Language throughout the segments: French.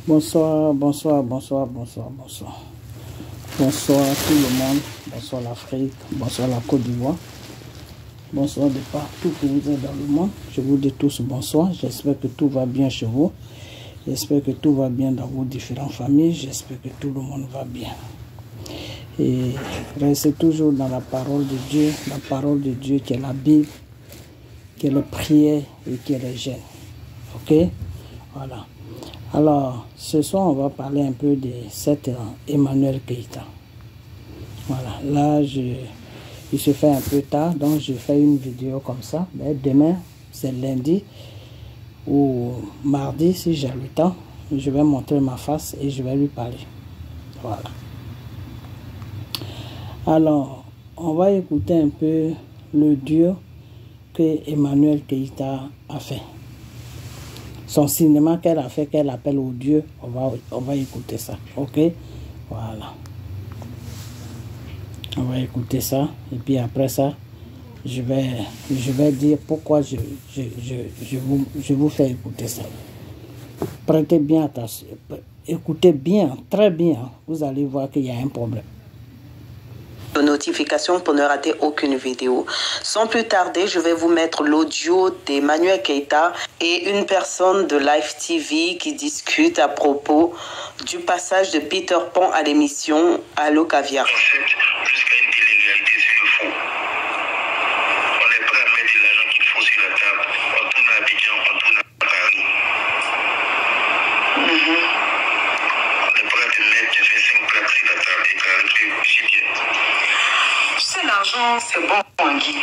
Bonsoir, bonsoir, bonsoir, bonsoir, bonsoir. Bonsoir tout le monde, bonsoir l'Afrique, bonsoir la Côte d'Ivoire. Bonsoir de partout que vous êtes dans le monde. Je vous dis tous bonsoir. J'espère que tout va bien chez vous. J'espère que tout va bien dans vos différentes familles. J'espère que tout le monde va bien. Et restez toujours dans la parole de Dieu. La parole de Dieu qui est la Bible, qui est les prières et qui est les jeûnes. Ok? Voilà. Alors, ce soir, on va parler un peu de cet Emmanuel Keïta. Voilà. Là, il se fait un peu tard, donc je fais une vidéo comme ça. Mais demain, c'est lundi ou mardi, si j'ai le temps, je vais montrer ma face et je vais lui parler. Voilà. Alors, on va écouter un peu le Dieu que Emmanuel Keïta a fait. Son cinéma qu'elle a fait, qu'elle appelle au Dieu, on va écouter ça. Ok? Voilà. On va écouter ça. Et puis après ça, je vais dire pourquoi je vous fais écouter ça. Prêtez bien attention. Écoutez bien, très bien. Vous allez voir qu'il y a un problème. Notification pour ne rater aucune vidéo. Sans plus tarder, je vais vous mettre l'audio d'Emmanuel Keïta et une personne de Live TV qui discute à propos du passage de Peter Pan à l'émission Allo Caviar. Jusqu'à une télé-réalité sur le fond. On est prêt à mettre de l'argent qu'il faut sur la table. On tourne à Abidjan, on tourne à Paris. On est prêt à te mettre de 25 plaques sur la table et rajouter aussi bien. Tu sais, l'argent, c'est bon, Guy.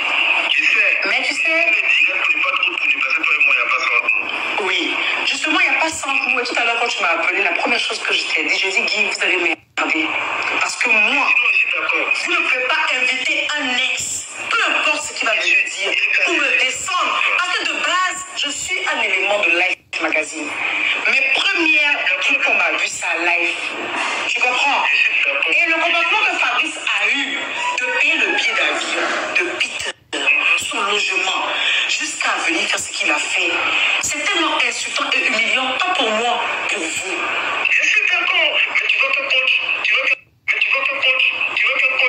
Tu sais, Mais tu sais... Oui, justement, il n'y a pas 5 mots. Et tout à l'heure, quand tu m'as appelé, la première chose que je t'ai dit, j'ai dit, Guy, vous allez m'aider. Parce que moi, vous ne pouvez pas inviter un ex, peu importe ce qu'il va venir dire, ou me descendre. Parce que de base, je suis un élément de Life Magazine. Mes premières trucs qu'on m'a vu, c'est à Life. Tu comprends? Et le comportement que Fabrice a eu de payer le billet d'avion de Peter, son logement, jusqu'à venir faire ce qu'il a fait, c'est tellement insultant et humiliant, pas pour moi, pour vous. Je suis d'accord, mais tu veux que coach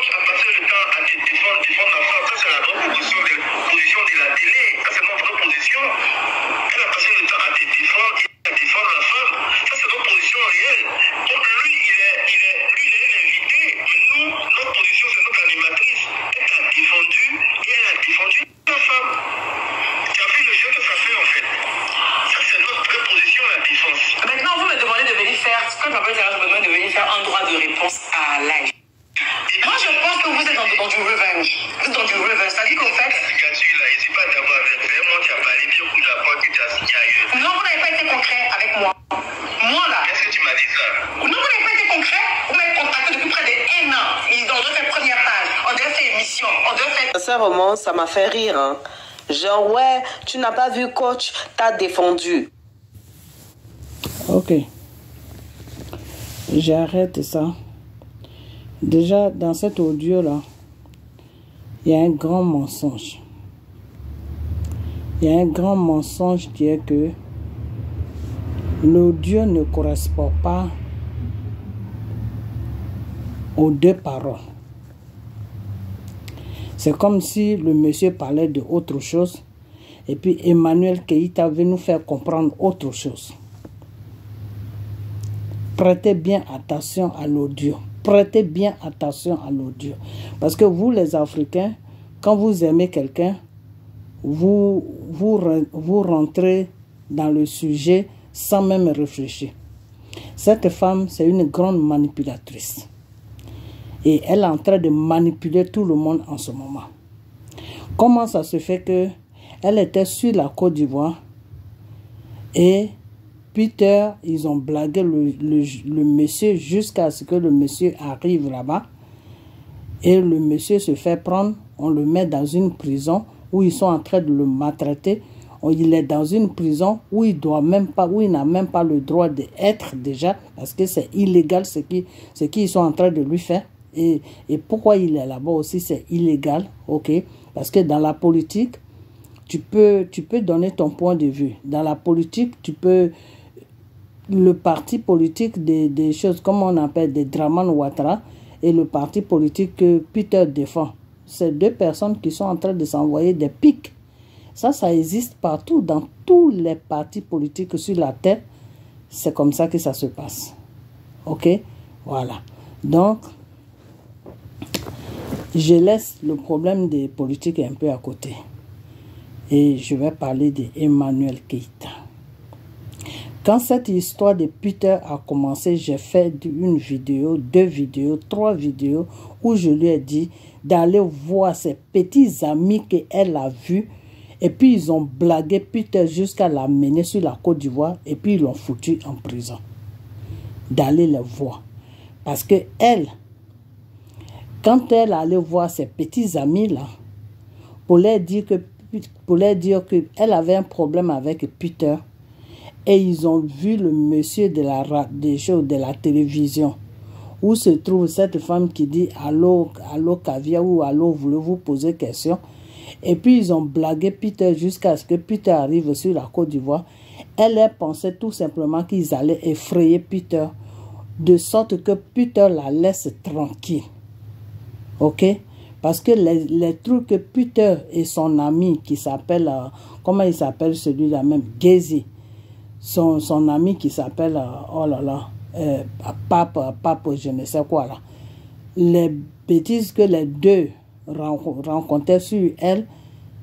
a passé le temps à te défendre la femme. Ça, c'est la vraie position de la télé. Ça, c'est notre vraie position. Elle a passé le temps à te défendre et à défendre la femme. Ça, c'est notre position réelle. Donc, lui, il est l'invité, mais nous, notre position, c'est notre animatrice. Elle t'a défendu et elle a défendu la femme. Tu as vu le jeu que ça fait, en fait. Ça, c'est notre vraie position, la défense. Maintenant, vous me demandez de venir faire, quand je m'appelle Sarah, je me demande de venir faire un droit de réponse à Live. Moi, je pense que vous êtes dans du revenge. Vous êtes dans du revenge. C'est-à-dire qu'en fait... C'est pas d'avoir fait moi qui a parlé bien coup de la porte que tu as signé ailleurs. Non, vous n'avez pas été concret avec moi. Moi, là. Qu'est-ce que tu m'as dit ça? Non, vous n'avez pas été concret. Vous m'avez contacté depuis près de 1 an. On doit faire première page. On doit faire émission. On doit faire... Sincèrement, ça m'a fait rire. Hein. Genre, ouais, tu n'as pas vu coach, t'as défendu. Ok. J'arrête ça. Déjà, dans cet audio-là, il y a un grand mensonge. Il y a un grand mensonge qui est que l'audio ne correspond pas aux deux paroles. C'est comme si le monsieur parlait de autre chose et puis Emmanuel Keïta veut nous faire comprendre autre chose. Prêtez bien attention à l'audio. Prêtez bien attention à l'audio. Parce que vous, les Africains, quand vous aimez quelqu'un, vous rentrez dans le sujet sans même réfléchir. Cette femme, c'est une grande manipulatrice. Et elle est en train de manipuler tout le monde en ce moment. Comment ça se fait que elle était sur la Côte d'Ivoire et Peter, ils ont blagué le monsieur jusqu'à ce que le monsieur arrive là-bas. Et le monsieur se fait prendre, on le met dans une prison où ils sont en train de le maltraiter. Il est dans une prison où il n'a même pas le droit d'être déjà, parce que c'est illégal ce qu'ils sont en train de lui faire. Et pourquoi il est là-bas aussi, c'est illégal, ok? Parce que dans la politique, tu peux donner ton point de vue. Dans la politique, tu peux le parti politique des choses, comme on appelle des Dramane Ouattara, et le parti politique que Peter défend. C'est deux personnes qui sont en train de s'envoyer des pics. Ça existe partout, dans tous les partis politiques sur la terre. C'est comme ça que ça se passe. Ok? Voilà. Donc, je laisse le problème des politiques un peu à côté. Et je vais parler d'Emmanuel Keïta. Quand cette histoire de Peter a commencé, j'ai fait une vidéo, 2 vidéos, 3 vidéos où je lui ai dit d'aller voir ses petits amis qu'elle a vus. Et puis ils ont blagué Peter jusqu'à l'amener sur la Côte d'Ivoire et puis ils l'ont foutu en prison. D'aller le voir. Parce que elle, quand elle allait voir ses petits amis là, pour leur dire qu'elle avait un problème avec Peter, et ils ont vu le monsieur de la télévision, où se trouve cette femme qui dit « Allô, allô caviar » ou « Allô, voulez-vous poser question ?» Et puis ils ont blagué Peter jusqu'à ce que Peter arrive sur la Côte d'Ivoire. Elle pensait tout simplement qu'ils allaient effrayer Peter, de sorte que Peter la laisse tranquille. Ok? Parce que les trucs que Peter et son ami qui s'appelle, comment il s'appelle celui-là même, Gazy, son ami qui s'appelle, oh là là, Pape, je ne sais quoi là. Les bêtises que les deux rencontraient sur elle,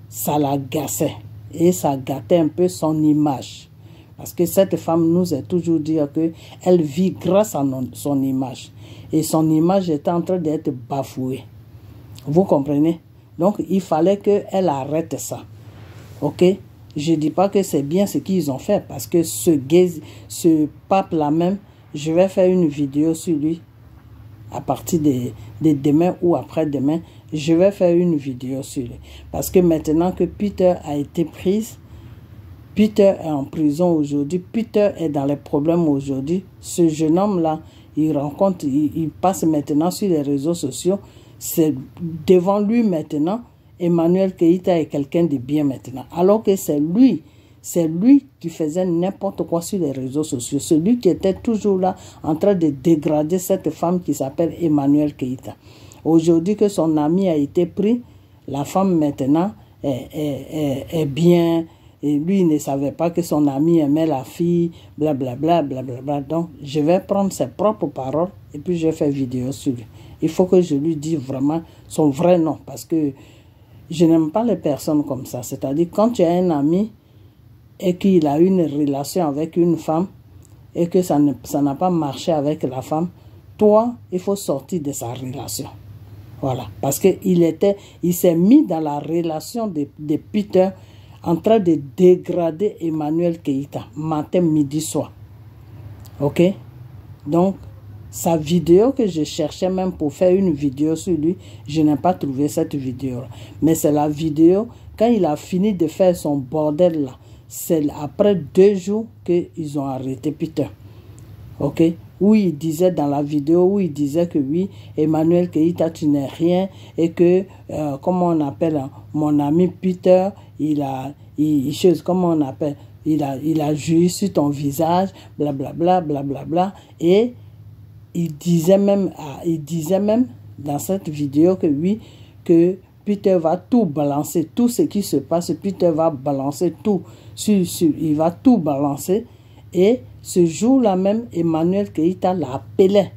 ça la gassait. Et ça gâtait un peu son image. Parce que cette femme nous a toujours dit qu'elle vit grâce à son image. Et son image était en train d'être bafouée. Vous comprenez? Donc, il fallait qu'elle arrête ça. Ok? Je ne dis pas que c'est bien ce qu'ils ont fait. Parce que ce pape-là même, je vais faire une vidéo sur lui. À partir de demain ou après-demain, je vais faire une vidéo sur lui. Parce que maintenant que Peter a été prise, Peter est en prison aujourd'hui, Peter est dans les problèmes aujourd'hui. Ce jeune homme-là, il passe maintenant sur les réseaux sociaux. C'est devant lui maintenant, Emmanuel Keïta est quelqu'un de bien maintenant. Alors que c'est lui qui faisait n'importe quoi sur les réseaux sociaux. C'est lui qui était toujours là en train de dégrader cette femme qui s'appelle Emmanuel Keïta. Aujourd'hui que son ami a été pris, la femme maintenant est bien. Et lui, il ne savait pas que son ami aimait la fille, blablabla, blablabla. Donc, je vais prendre ses propres paroles et puis je vais faire vidéo sur lui. Il faut que je lui dise vraiment son vrai nom parce que je n'aime pas les personnes comme ça. C'est-à-dire, quand tu as un ami et qu'il a une relation avec une femme et que ça n'a pas marché avec la femme, toi, il faut sortir de sa relation. Voilà. Parce qu'il s'est mis dans la relation de Peter en train de dégrader Emmanuel Keïta, matin, midi, soir. Ok? Donc, sa vidéo que je cherchais même pour faire une vidéo sur lui, je n'ai pas trouvé cette vidéo-là. Mais c'est la vidéo, quand il a fini de faire son bordel là, c'est après 2 jours qu'ils ont arrêté Peter. Ok? Où il disait dans la vidéo, où il disait que oui, Emmanuel Keïta, tu n'es rien, et que, comment on appelle, mon ami Peter, il a joui sur ton visage, blablabla, blablabla, et il disait même dans cette vidéo que oui, que Peter va tout balancer, tout ce qui se passe, Peter va balancer tout, il va tout balancer, et ce jour-là même, Emmanuel Keïta l'appelait.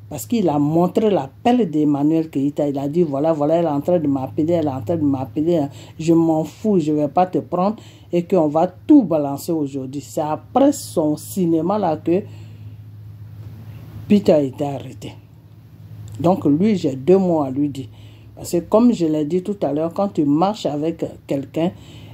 Parce qu'il a montré l'appel d'Emmanuel Keïta. Il a dit, voilà, elle est en train de m'appeler, elle est en train de m'appeler. Je m'en fous, je ne vais pas te prendre. Et qu'on va tout balancer aujourd'hui. C'est après son cinéma-là que Peter a été arrêté. Donc lui, j'ai 2 mots à lui dire. Parce que comme je l'ai dit tout à l'heure, quand tu marches avec quelqu'un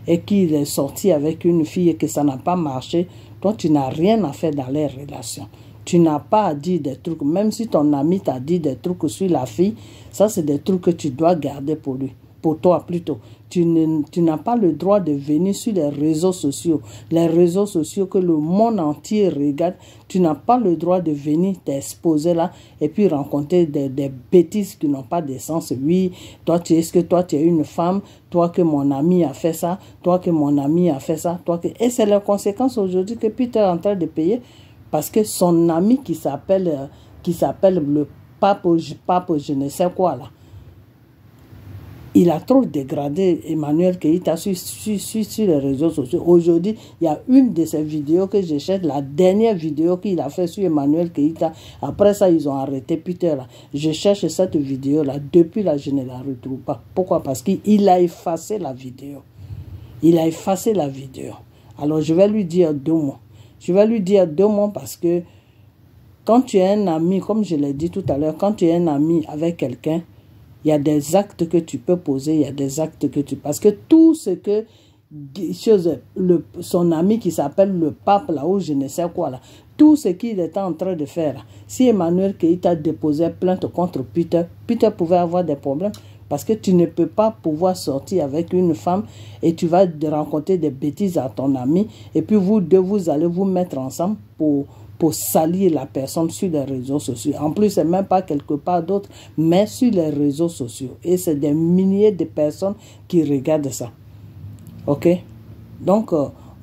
et qu'il est sorti avec une fille et que ça n'a pas marché, toi, tu n'as rien à faire dans les relations. Tu n'as pas à dire des trucs. Même si ton ami t'a dit des trucs sur la fille, ça, c'est des trucs que tu dois garder pour lui. Pour toi, plutôt. Tu n'as pas le droit de venir sur les réseaux sociaux. Les réseaux sociaux que le monde entier regarde. Tu n'as pas le droit de venir t'exposer là et puis rencontrer des bêtises qui n'ont pas de sens. Oui, est-ce que toi, tu es une femme? Toi, que mon ami a fait ça? Toi, que mon ami a fait ça? Et c'est les conséquences aujourd'hui que Peter est en train de payer. Parce que son ami qui s'appelle le pape je ne sais quoi là, il a trop dégradé Emmanuel Keïta sur les réseaux sociaux. Aujourd'hui, il y a une de ces vidéos que je cherche, la dernière vidéo qu'il a fait sur Emmanuel Keïta. Après ça, ils ont arrêté Peter là. Je cherche cette vidéo là. Depuis là, je ne la retrouve pas. Pourquoi? Parce qu'il a effacé la vidéo. Il a effacé la vidéo. Alors, je vais lui dire 2 mots. Je vais lui dire 2 mots parce que quand tu es un ami, comme je l'ai dit tout à l'heure, quand tu es un ami avec quelqu'un, il y a des actes que tu peux poser, il y a des actes que tu... Parce que tout ce que son ami qui s'appelle le pape, là, ou je ne sais quoi, là, tout ce qu'il était en train de faire, là, si Emmanuel Keïta déposait plainte contre Peter, Peter pouvait avoir des problèmes. Parce que tu ne peux pas pouvoir sortir avec une femme et tu vas raconter des bêtises à ton ami et puis vous deux, vous allez vous mettre ensemble pour salir la personne sur les réseaux sociaux. En plus, c'est même pas quelque part d'autre, mais sur les réseaux sociaux. Et c'est des milliers de personnes qui regardent ça. Ok? Donc,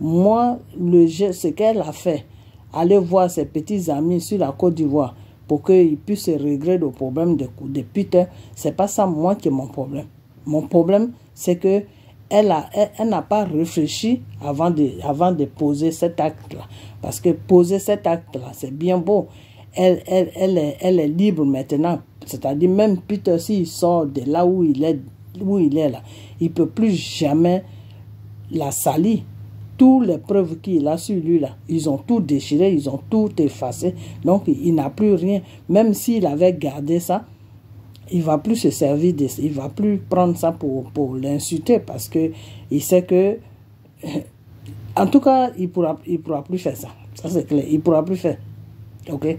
moi, ce qu'elle a fait, aller voir ses petits amis sur la Côte d'Ivoire pour qu'ils puissent se régler le problème de Peter, c'est pas ça, moi, qui est mon problème. Mon problème, c'est que elle n'a pas réfléchi avant de poser cet acte-là. Parce que poser cet acte-là, c'est bien beau. Elle est libre maintenant. C'est-à-dire, même Peter, s'il sort de là où il est là, il ne peut plus jamais la salir. Toutes les preuves qu'il a sur lui, là, ils ont tout déchiré, ils ont tout effacé. Donc, il n'a plus rien. Même s'il avait gardé ça, il ne va plus se servir de ça. Il ne va plus prendre ça pour l'insulter parce qu'il sait que... En tout cas, il pourra plus faire ça. Ça, c'est clair. Il ne pourra plus faire. OK?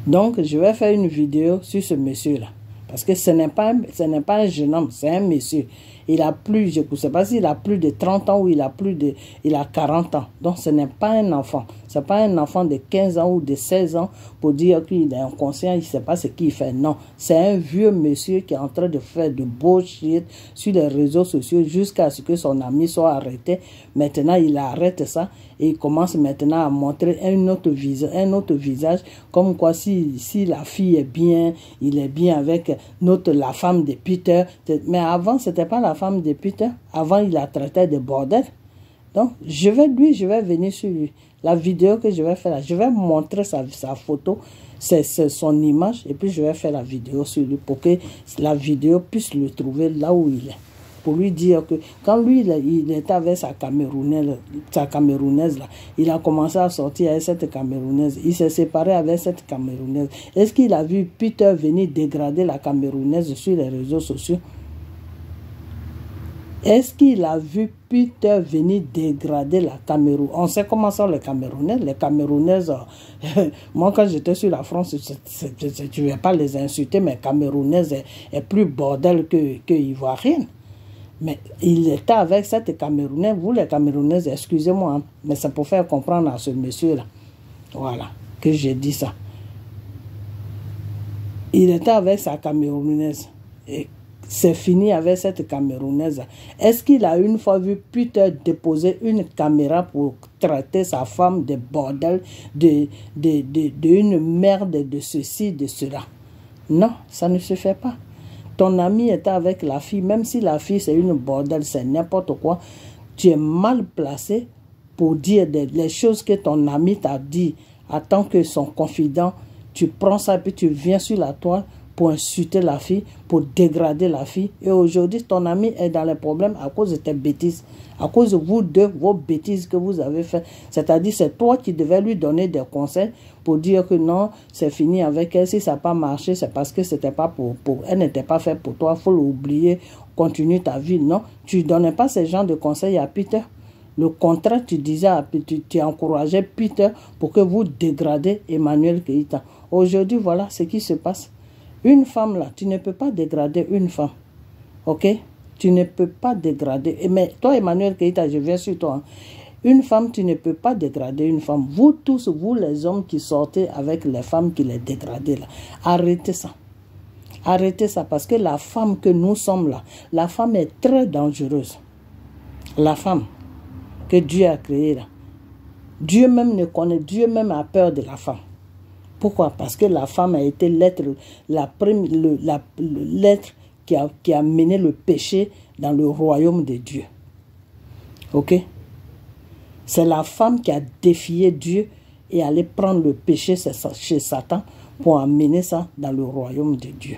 Donc, je vais faire une vidéo sur ce monsieur-là. Parce que ce n'est pas un jeune homme, c'est un monsieur. Il a plus, je ne sais pas s'il a plus de 30 ans ou il a 40 ans. Donc, ce n'est pas un enfant. Ce n'est pas un enfant de 15 ans ou de 16 ans pour dire qu'il est inconscient, il ne sait pas ce qu'il fait. Non, c'est un vieux monsieur qui est en train de faire de bullshit sur les réseaux sociaux jusqu'à ce que son ami soit arrêté. Maintenant, il arrête ça et il commence maintenant à montrer un autre visage, comme quoi si la fille est bien, il est bien avec la femme de Peter. Mais avant, ce n'était pas la femme de Peter. Avant, il la traitait de bordel. Donc, je vais venir sur lui. La vidéo que je vais faire là, je vais montrer sa photo, c'est son image, et puis je vais faire la vidéo sur lui pour que la vidéo puisse le trouver là où il est. Pour lui dire que quand lui, il était avec sa Camerounaise là, il a commencé à sortir avec cette Camerounaise. Il s'est séparé avec cette Camerounaise. Est-ce qu'il a vu Peter venir dégrader la Camerounaise sur les réseaux sociaux? Est-ce qu'il a vu Peter venir dégrader la Cameroun? On sait comment sont les Camerounais. Les Camerounaises, moi quand j'étais sur la France, je ne vais pas les insulter, mais Camerounaise est plus bordel que Ivoirienne. Mais il était avec cette Camerounaise. Vous les Camerounaises, excusez-moi, hein, mais c'est pour faire comprendre à ce monsieur-là. Voilà, que j'ai dit ça. Il était avec sa Camerounaise. Et c'est fini avec cette Camerounaise. Est-ce qu'il a une fois vu Peter déposer une caméra pour traiter sa femme de bordel, d'une merde, de ceci, de cela? Non, ça ne se fait pas. Ton ami était avec la fille, même si la fille c'est une bordel, c'est n'importe quoi, tu es mal placé pour dire les choses que ton ami t'a dit en tant que son confident. Tu prends ça et puis tu viens sur la toile pour insulter la fille, pour dégrader la fille. Et aujourd'hui, ton ami est dans les problèmes à cause de tes bêtises. À cause de vous deux, vos bêtises que vous avez faites. C'est-à-dire, c'est toi qui devais lui donner des conseils pour dire que non, c'est fini avec elle. Si ça n'a pas marché, c'est parce que c'était pas elle n'était pas faite pour toi. Il faut l'oublier, continue ta vie. Non, tu ne donnais pas ce genre de conseils à Peter. Le contraire, tu disais, tu encourageais Peter pour que vous dégradez Emmanuel Keïta. Aujourd'hui, voilà ce qui se passe. Une femme là, tu ne peux pas dégrader une femme. Ok? Tu ne peux pas dégrader. Mais toi, Emmanuel Keïta, je viens sur toi. Hein. Une femme, tu ne peux pas dégrader une femme. Vous tous, vous les hommes qui sortez avec les femmes qui les dégradez là, arrêtez ça. Arrêtez ça parce que la femme que nous sommes là, la femme est très dangereuse. La femme que Dieu a créée là. Dieu même ne connaît, Dieu même a peur de la femme. Pourquoi? Parce que la femme a été l'être qui a mené le péché dans le royaume de Dieu. Ok? C'est la femme qui a défié Dieu et allé prendre le péché chez Satan pour amener ça dans le royaume de Dieu.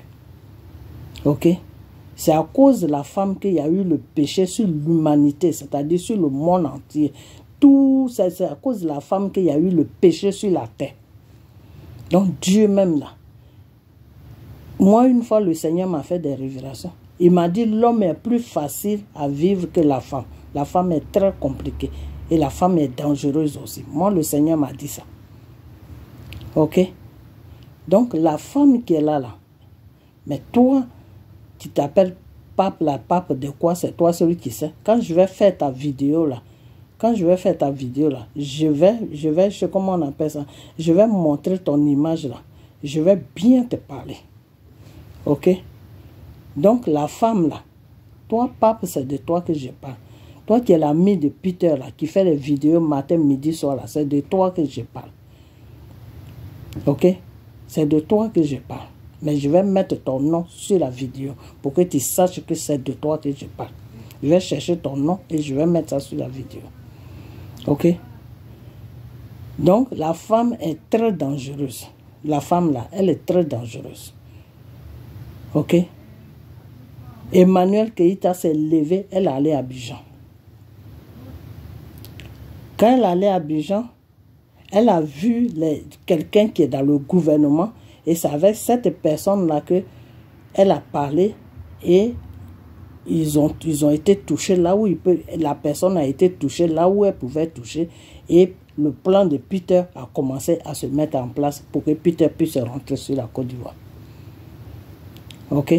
Ok? C'est à cause de la femme qu'il y a eu le péché sur l'humanité, c'est-à-dire sur le monde entier. Tout c'est à cause de la femme qu'il y a eu le péché sur la terre. Donc Dieu même là. Moi, une fois, le Seigneur m'a fait des révélations. Il m'a dit, l'homme est plus facile à vivre que la femme. La femme est très compliquée. Et la femme est dangereuse aussi. Moi, le Seigneur m'a dit ça. Ok? Donc, la femme qui est là. Mais toi, tu t'appelles pape, la pape de quoi? C'est toi celui qui sait. Quand je vais faire ta vidéo là, je vais, comment on appelle ça? Je vais montrer ton image là. Je vais bien te parler. Ok? Donc, la femme là, toi, pape, c'est de toi que je parle. Toi qui es l'ami de Peter là, qui fait les vidéos matin, midi, soir là, c'est de toi que je parle. Ok? C'est de toi que je parle. Mais je vais mettre ton nom sur la vidéo pour que tu saches que c'est de toi que je parle. Je vais chercher ton nom et je vais mettre ça sur la vidéo. Ok? Donc, la femme est très dangereuse. La femme là, elle est très dangereuse. Ok? Emmanuel Keïta s'est levée, elle allait à Abidjan. Quand elle allait à Abidjan, elle a vu quelqu'un qui est dans le gouvernement et c'est avec cette personne-là qu'elle a parlé et ils ont été touchés là où la personne a été touchée là où elle pouvait toucher et le plan de Peter a commencé à se mettre en place pour que Peter puisse rentrer sur la Côte d'Ivoire. Ok?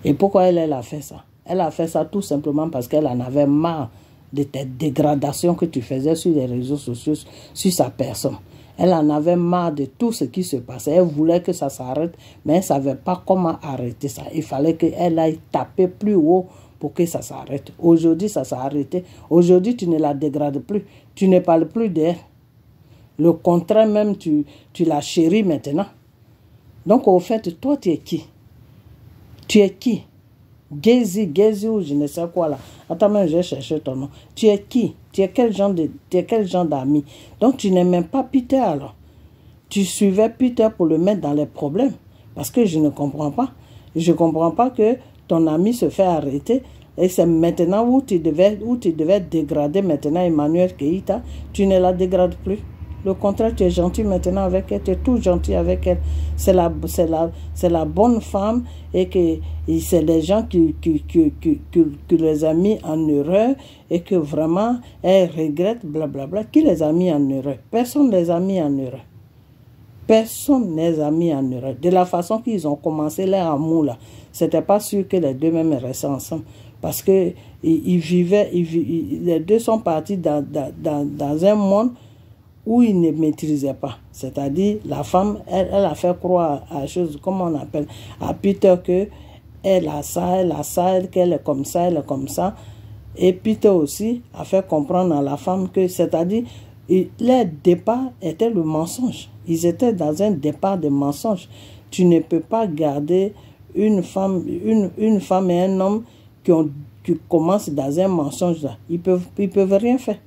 Et pourquoi elle a fait ça? Elle a fait ça tout simplement parce qu'elle en avait marre de tes dégradations que tu faisais sur les réseaux sociaux, sur sa personne. Elle en avait marre de tout ce qui se passait. Elle voulait que ça s'arrête, mais elle ne savait pas comment arrêter ça. Il fallait qu'elle aille taper plus haut pour que ça s'arrête. Aujourd'hui, ça s'est arrêté. Aujourd'hui, tu ne la dégrades plus. Tu ne parles plus d'elle. Le contraire même, tu la chéris maintenant. Donc, au fait, toi, tu es qui? Tu es qui? Gézi ou je ne sais quoi là. Attends, même je vais chercher ton nom. Tu es qui? Tu es quel genre d'ami? Donc tu n'es même pas Peter alors. Tu suivais Peter pour le mettre dans les problèmes. Parce que je ne comprends pas. Je ne comprends pas que ton ami se fait arrêter. Et c'est maintenant où tu devais dégrader maintenant Emmanuel Keïta. Tu ne la dégrades plus. Le contraire, tu es gentil maintenant avec elle, tu es tout gentil avec elle. C'est la bonne femme et que c'est les gens qui les a mis en erreur et que vraiment elle regrette, blablabla. Qui les a mis en erreur? Personne ne les a mis en erreur. Personne ne les a mis en erreur. De la façon qu'ils ont commencé leur amour là, c'était pas sûr que les deux même restaient ensemble. Parce que les deux sont partis dans un monde où il ne maîtrisait pas. C'est-à-dire, la femme, elle a fait croire à chose, comment on appelle, à Peter que elle a ça, qu'elle est comme ça, elle est comme ça. Et Peter aussi a fait comprendre à la femme que, c'est-à-dire, leur départ était le mensonge. Ils étaient dans un départ de mensonge. Tu ne peux pas garder une femme et un homme qui commencent dans un mensonge là. Ils peuvent rien faire.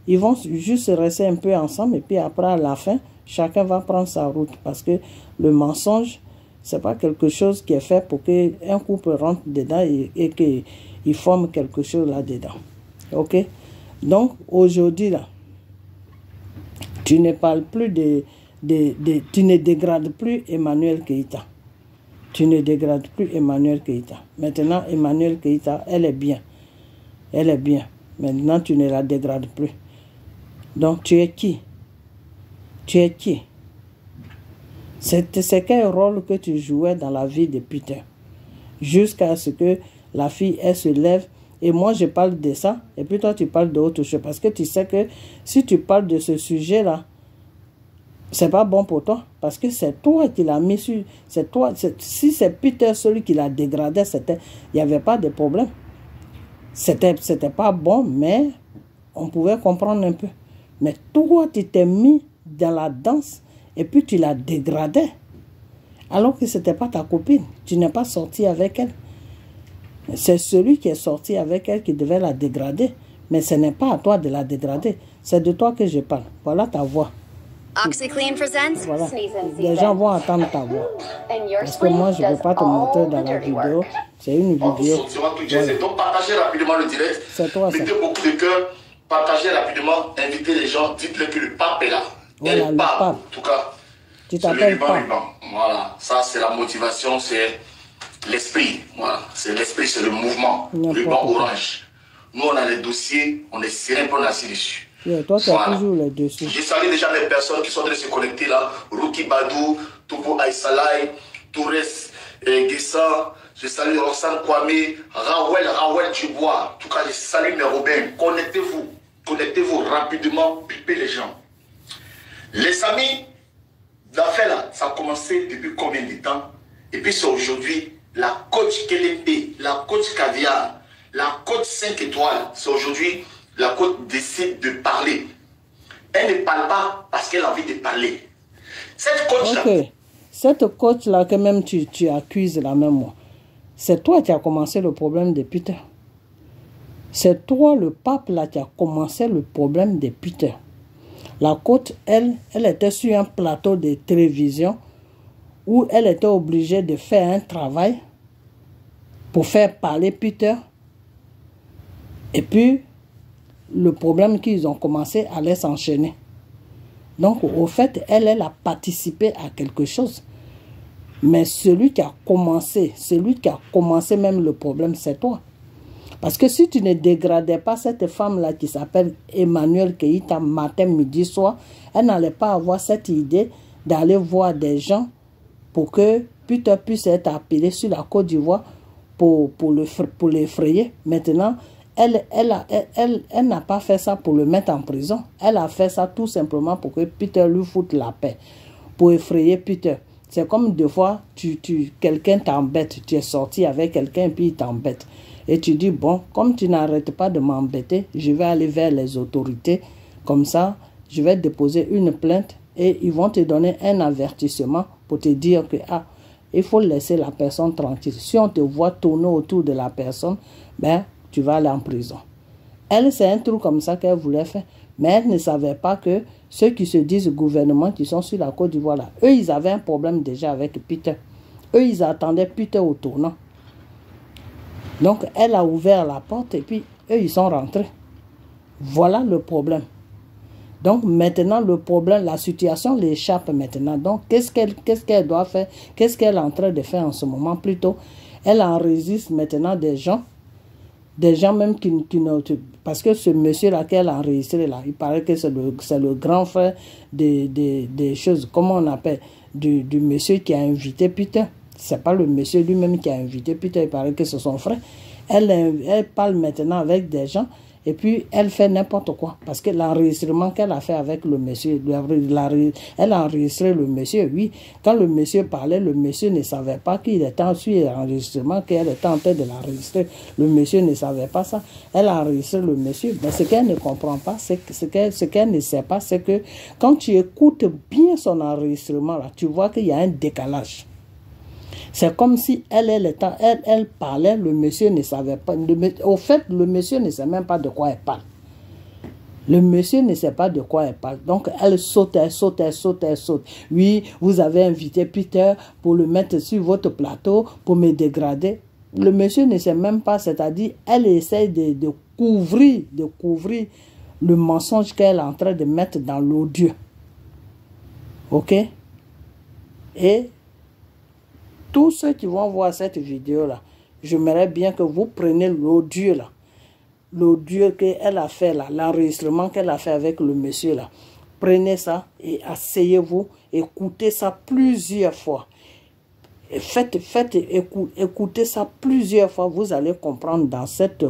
Ils vont juste rester un peu ensemble et puis après, à la fin, chacun va prendre sa route. Parce que le mensonge, ce n'est pas quelque chose qui est fait pour qu'un couple rentre dedans et qu'il forme quelque chose là-dedans. Ok? Donc, aujourd'hui, là, tu ne parles plus tu ne dégrades plus Emmanuel Keïta. Tu ne dégrades plus Emmanuel Keïta. Maintenant, Emmanuel Keïta, elle est bien. Elle est bien. Maintenant, tu ne la dégrades plus. Donc, tu es qui? Tu es qui? C'est quel rôle que tu jouais dans la vie de Peter? Jusqu'à ce que la fille, elle se lève. Et moi, je parle de ça. Et puis toi, tu parles d'autre chose. Parce que tu sais que si tu parles de ce sujet-là, c'est pas bon pour toi. Parce que c'est toi qui l'as mis sur... C'est toi. Si c'est Peter, celui qui l'a dégradé, il n'y avait pas de problème. C'était pas bon, mais... on pouvait comprendre un peu. Mais toi, tu t'es mis dans la danse et puis tu la dégradais. Alors que ce n'était pas ta copine. Tu n'es pas sorti avec elle. C'est celui qui est sorti avec elle qui devait la dégrader. Mais ce n'est pas à toi de la dégrader. C'est de toi que je parle. Voilà ta voix. OxyClean presents Voilà. Sneeze and Les gens vont entendre ta voix. Parce que moi, je ne vais pas te montrer dans la vidéo. C'est une vidéo. Voilà. Donc, partagez rapidement le direct. C'est toi, ça. Mettez beaucoup de cœur. Partagez rapidement. Invitez les gens. Dites-leur que le pape est là. Voilà, Et le pape. En tout cas, Tu t'appelles pas. Voilà. Ça, c'est la motivation. C'est l'esprit. Voilà. C'est l'esprit, c'est le mouvement. Ruban orange. Nous, on a les dossiers. On est serein pour assis dessus. Yeah, toi, tu as toujours les dossiers. Je salue déjà les personnes qui sont en train de se connecter là. Ruki Badou, Topo Aïsalaï, Toures Guessa. Je salue Roxane Kwame, Rawel Dubois. En tout cas, je salue mes Robins. Connectez-vous rapidement, pipez les gens. Les amis, l'affaire là, ça a commencé depuis combien de temps? Et puis c'est aujourd'hui la coach Kelempe, la coach Caviar, la coach 5 étoiles. C'est aujourd'hui la coach décide de parler. Elle ne parle pas parce qu'elle a envie de parler. Cette coach-là... Ok. Cette coach-là que même tu accuses la même moi. C'est toi qui as commencé le problème de Peter. C'est toi, le pape, là, qui a commencé le problème de Peter. La coach, elle était sur un plateau de télévision où elle était obligée de faire un travail pour faire parler Peter. Et puis, le problème qu'ils ont commencé allait s'enchaîner. Donc, au fait, elle a participé à quelque chose. Mais celui qui a commencé même le problème, c'est toi. Parce que si tu ne dégradais pas cette femme-là qui s'appelle Emmanuel Keïta matin, midi, soir, elle n'allait pas avoir cette idée d'aller voir des gens pour que Peter puisse être appelé sur la Côte d'Ivoire pour l'effrayer. Maintenant, elle n'a pas fait ça pour le mettre en prison. Elle a fait ça tout simplement pour que Peter lui foute la paix, pour effrayer Peter. C'est comme des fois, quelqu'un t'embête, tu es sorti avec quelqu'un et puis il t'embête. Et tu dis, bon, comme tu n'arrêtes pas de m'embêter, je vais aller vers les autorités. Comme ça, je vais déposer une plainte et ils vont te donner un avertissement pour te dire que, il faut laisser la personne tranquille. Si on te voit tourner autour de la personne, ben, tu vas aller en prison. Elle, c'est un truc comme ça qu'elle voulait faire. Mais elle ne savait pas que ceux qui se disent gouvernement, qui sont sur la Côte d'Ivoire, là, eux, ils avaient un problème déjà avec Peter. Eux, ils attendaient Peter au tournant. Donc, elle a ouvert la porte et puis, eux, ils sont rentrés. Voilà le problème. Donc, maintenant, le problème, la situation l'échappe maintenant. Donc, qu'est-ce qu'elle doit faire? Qu'est-ce qu'elle est en train de faire en ce moment? Plutôt, elle enregistre maintenant des gens même qui ne... Parce que ce monsieur-là qu'elle a enregistré, là, il paraît que c'est le grand frère des choses, comment on appelle, du monsieur qui a invité Peter. C'est pas le monsieur lui-même qui a invité Peter, il paraît que c'est son frère. Elle parle maintenant avec des gens et puis elle fait n'importe quoi. Parce que l'enregistrement qu'elle a fait avec le monsieur, elle a enregistré le monsieur, oui. Quand le monsieur parlait, le monsieur ne savait pas qu'il était en suite l'enregistrement, qu'elle était en train de l'enregistrer. Le monsieur ne savait pas ça. Elle a enregistré le monsieur. Mais ce qu'elle ne comprend pas, ce qu'elle ne sait pas, c'est que quand tu écoutes bien son enregistrement, là, tu vois qu'il y a un décalage. C'est comme si elle parlait, le monsieur ne savait pas. Au fait, le monsieur ne sait même pas de quoi elle parle. Le monsieur ne sait pas de quoi elle parle. Donc, elle saute. Oui, vous avez invité Peter pour le mettre sur votre plateau, pour me dégrader. Le monsieur ne sait même pas, c'est-à-dire, elle essaie de couvrir le mensonge qu'elle est en train de mettre dans l'odieux. Ok? Et tous ceux qui vont voir cette vidéo-là, j'aimerais bien que vous preniez l'audio là. L'audio qu'elle a fait là, l'enregistrement qu'elle a fait avec le monsieur là. Prenez ça et asseyez-vous, écoutez ça plusieurs fois. Écoutez ça plusieurs fois, vous allez comprendre dans cet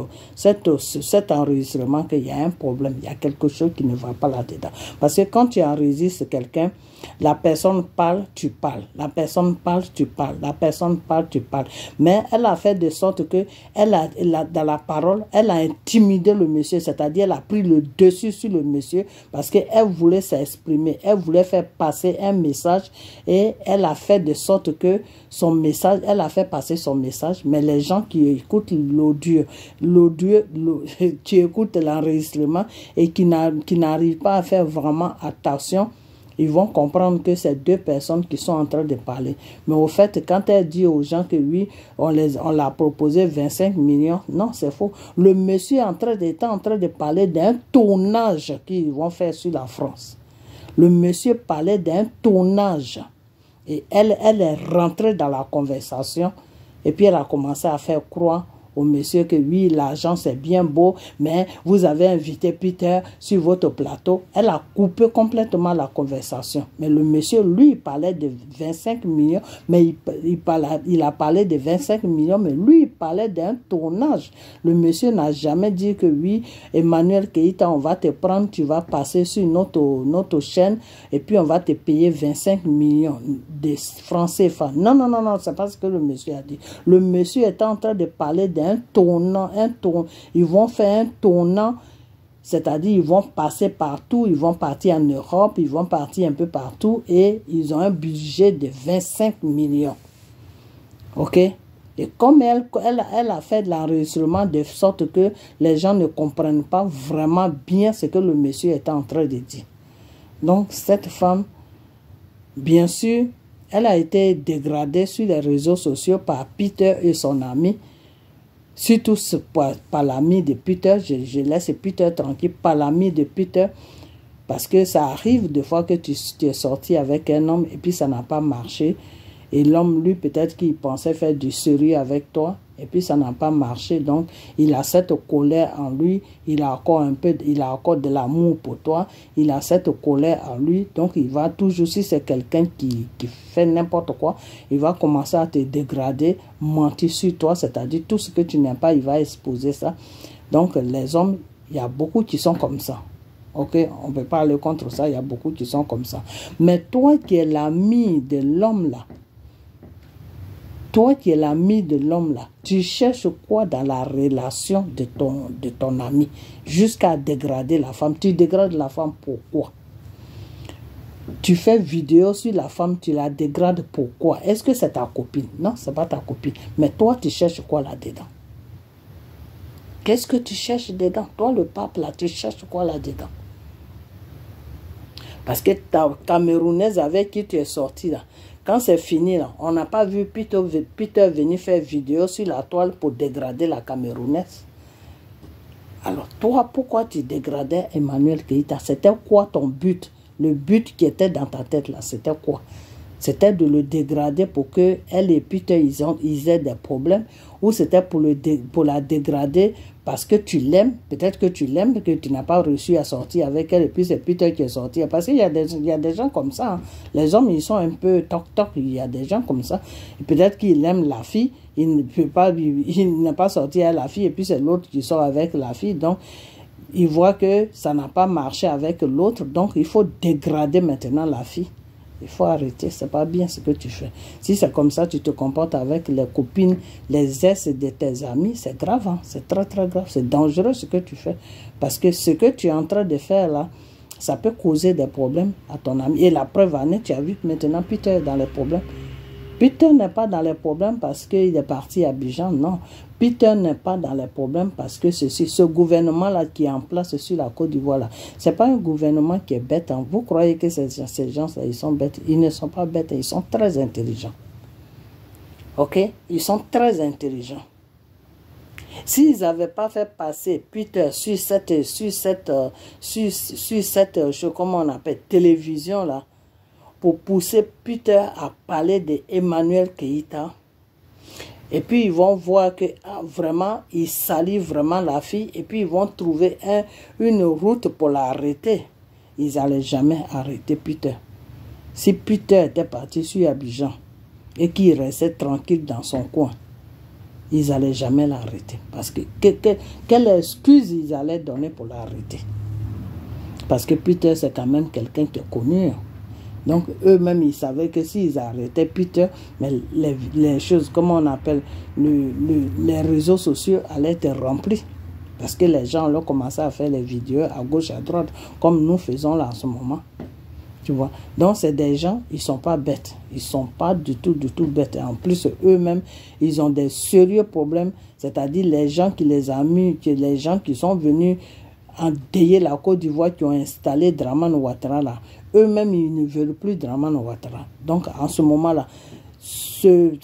enregistrement qu'il y a un problème, il y a quelque chose qui ne va pas là-dedans. Parce que quand tu enregistres quelqu'un, la personne parle, tu parles. La personne parle, tu parles. La personne parle, tu parles. Mais elle a fait de sorte que, dans la parole, elle a intimidé le monsieur, c'est-à-dire elle a pris le dessus sur le monsieur parce qu'elle voulait s'exprimer, elle voulait faire passer un message et elle a fait de sorte que son message, elle a fait passer son message, mais les gens qui écoutent l'audio, qui écoutent l'enregistrement et qui n'arrivent pas à faire vraiment attention, ils vont comprendre que c'est deux personnes qui sont en train de parler. Mais au fait, quand elle dit aux gens que oui, on l'a proposé 25 millions, non, c'est faux. Le monsieur est en train de parler d'un tournage qu'ils vont faire sur la France. Le monsieur parlait d'un tournage. Et elle est rentrée dans la conversation. Et puis elle a commencé à faire croire au monsieur que oui, l'argent c'est bien beau, mais vous avez invité Peter sur votre plateau. Elle a coupé complètement la conversation. Mais le monsieur, lui, il parlait de 25 millions, mais il a parlé de 25 millions, mais lui, il parlait d'un tournage. Le monsieur n'a jamais dit que oui, Emmanuel Keïta, on va te prendre, tu vas passer sur notre chaîne, et puis on va te payer 25 millions de francs CFA. Non, non, non, non, c'est pas ce que le monsieur a dit. Le monsieur est en train de parler d'un tournant, ils vont faire un tournant, c'est-à-dire ils vont passer partout, ils vont partir en Europe, ils vont partir un peu partout et ils ont un budget de 25 millions. Ok? Et comme elle a fait de l'enregistrement de sorte que les gens ne comprennent pas vraiment bien ce que le monsieur est en train de dire. Donc cette femme, bien sûr, elle a été dégradée sur les réseaux sociaux par Peter et son ami. Surtout par l'ami de Peter, je laisse Peter tranquille, par l'ami de Peter, parce que ça arrive des fois que tu es sorti avec un homme et puis ça n'a pas marché. Et l'homme, lui, peut-être qu'il pensait faire du sérieux avec toi et puis ça n'a pas marché. Donc, il a cette colère en lui, il a encore de l'amour pour toi, il a cette colère en lui. Donc, il va toujours, si c'est quelqu'un qui fait n'importe quoi, il va commencer à te dégrader, mentir sur toi, c'est-à-dire tout ce que tu n'aimes pas, il va exposer ça. Donc, les hommes, il y a beaucoup qui sont comme ça. Ok, on ne peut pas aller contre ça, il y a beaucoup qui sont comme ça. Mais toi qui es l'ami de l'homme là, toi qui es l'ami de l'homme là, tu cherches quoi dans la relation de ton ami jusqu'à dégrader la femme? Tu dégrades la femme pourquoi? Tu fais vidéo sur la femme, tu la dégrades pourquoi? Est-ce que c'est ta copine? Non, ce n'est pas ta copine. Mais toi, tu cherches quoi là-dedans? Qu'est-ce que tu cherches dedans? Toi, le pape là, tu cherches quoi là-dedans? Parce que ta Camerounaise avec qui tu es sorti là, quand c'est fini, là, on n'a pas vu Peter venir faire vidéo sur la toile pour dégrader la Camerounaise. Alors, toi, pourquoi tu dégradais Emmanuel Keïta? C'était quoi ton but? Le but qui était dans ta tête, là, c'était quoi? C'était de le dégrader pour que elle et Peter, ils aient des problèmes? Ou c'était pour la dégrader parce que tu l'aimes? Peut-être que tu l'aimes, que tu n'as pas réussi à sortir avec elle, et puis c'est Peter qui est sorti. Parce qu'il y a des gens comme ça. Hein. Les hommes, ils sont un peu toc-toc. Il y a des gens comme ça. Peut-être qu'il aime la fille, il n'a pas sorti avec la fille, et puis c'est l'autre qui sort avec la fille. Donc, il voit que ça n'a pas marché avec l'autre. Donc, il faut dégrader maintenant la fille. Il faut arrêter, c'est pas bien ce que tu fais. Si c'est comme ça, tu te comportes avec les copines, les ex de tes amis, c'est grave, hein? C'est très très grave, c'est dangereux ce que tu fais. Parce que ce que tu es en train de faire là, ça peut causer des problèmes à ton ami. Et la preuve en est, tu as vu que maintenant Peter est dans les problèmes. Peter n'est pas dans les problèmes parce qu'il est parti à Abidjan, non. Peter n'est pas dans les problèmes parce que ce gouvernement-là qui est en place sur la Côte d'Ivoire, ce n'est pas un gouvernement qui est bête. Hein. Vous croyez que ces gens-là, ils sont bêtes? Ils ne sont pas bêtes, ils sont très intelligents. Ok? Ils sont très intelligents. S'ils n'avaient pas fait passer Peter sur cette comment on appelle, télévision-là, pour pousser Peter à parler d'Emmanuel Keïta. Et puis ils vont voir que vraiment, il salit vraiment la fille. Et puis ils vont trouver une route pour l'arrêter. Ils n'allaient jamais arrêter Peter. Si Peter était parti sur Abidjan, et qu'il restait tranquille dans son coin, ils n'allaient jamais l'arrêter. Parce que quelle excuse ils allaient donner pour l'arrêter? Parce que Peter, c'est quand même quelqu'un qui est connu. Donc, eux-mêmes, ils savaient que s'ils arrêtaient Peter, mais les choses, comment on appelle, les réseaux sociaux allaient être remplis. Parce que les gens ont commencé à faire les vidéos à gauche, à droite, comme nous faisons là en ce moment. Tu vois. Donc, c'est des gens, ils ne sont pas bêtes. Ils ne sont pas du tout bêtes. Et en plus, eux-mêmes, ils ont des sérieux problèmes. C'est-à-dire les gens qui les amènent, les gens qui sont venus endeuiller la Côte d'Ivoire, qui ont installé Dramane Ouattara là, eux-mêmes, ils ne veulent plus Dramane Ouattara. Donc, en ce moment-là, ces